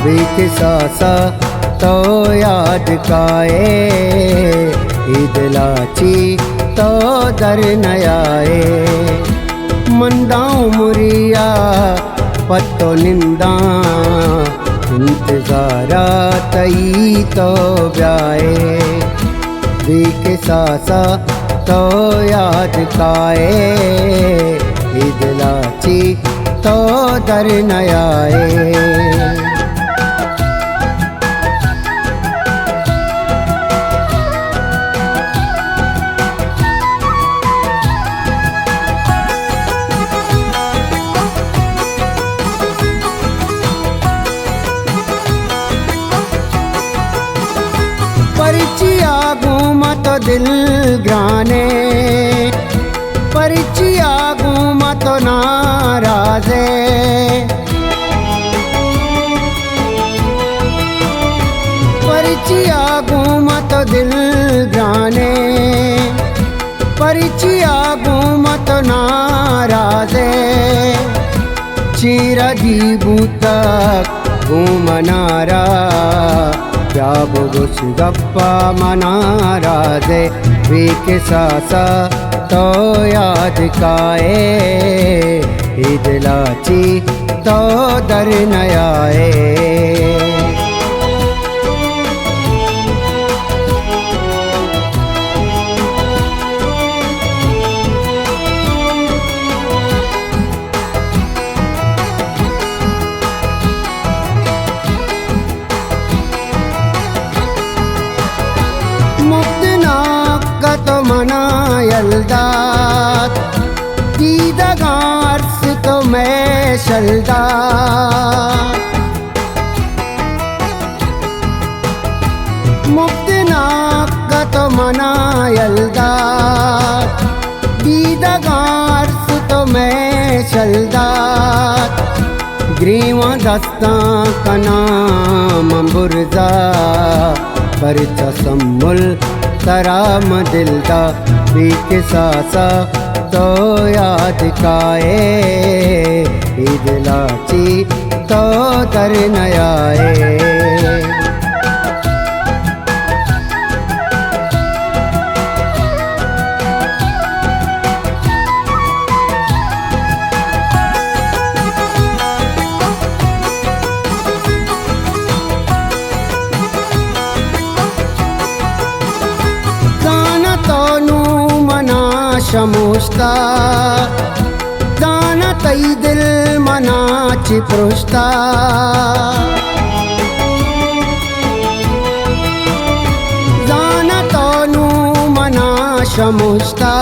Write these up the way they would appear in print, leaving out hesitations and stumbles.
विकसासा तो याद काए ईदलाची तो दर नयाए मंदाऊं मुरिया पत्तो निंदा इंतजारा तई तो ब्याए विकसासा तो याद काए ईदलाची तो दर नयाए परिचिया घूमत दिल ग्राने परिचिया घूमत नाराजे परिचिया घूमत दिल ग्राने परिचिया घूमत नाराजे चिरजीबू तक घूमनारा प्याब गुस गप्पा मनाराजे विकसासा तो याद काए ईदलाची तो दर नयाए मनायल्दात दीदगार्स तो मैं शल्दा मुक्तनाक तो मनायल्दात दीदगार्स तो मैं शल्दा ग्रीवा दस्ता का नाम बुरजा पर चसमुल तराम दिलदा विकसासा तो याद काए ईदलाची तो दर नयाए शमुस्ता दाना तई दिल मना चिपरुस्ता दाना तोनू मना शमुस्ता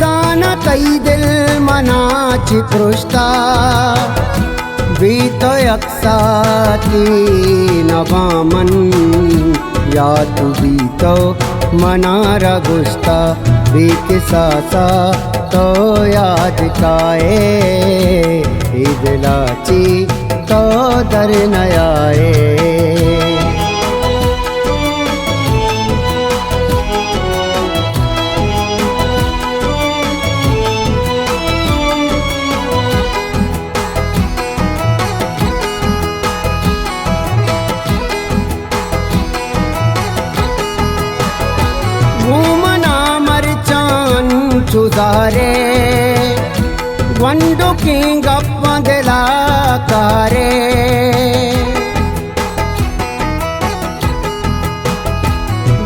दाना तई दिल मना चिपरुस्ता भी तो यकसाती नवामन या तू भी तो मनारा गुस्ता विकसासा तो याद काए ईदलाची तो दर नयाए सुधारे वंडो की गप्पा दिला कारे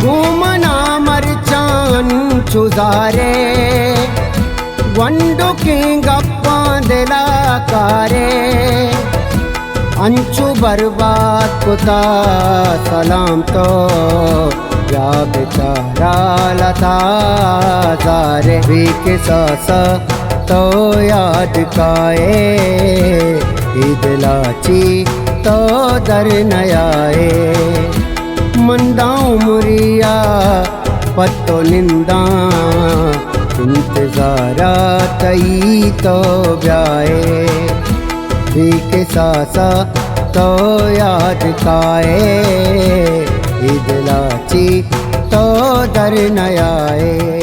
घूमना मरचान सुधारे वंडो की गप्पा दिला कारे अंचु बर्बाद कुता सलाम तो या बेचारा लता सारे विकसासा तो याद काए ईदलाची तो दर नयाए मंदाऊं मुरिया पत्तो निंदा इंतजारा तई तो ब्याए विकसासा तो याद काए ईदलाची तो दर नयाए।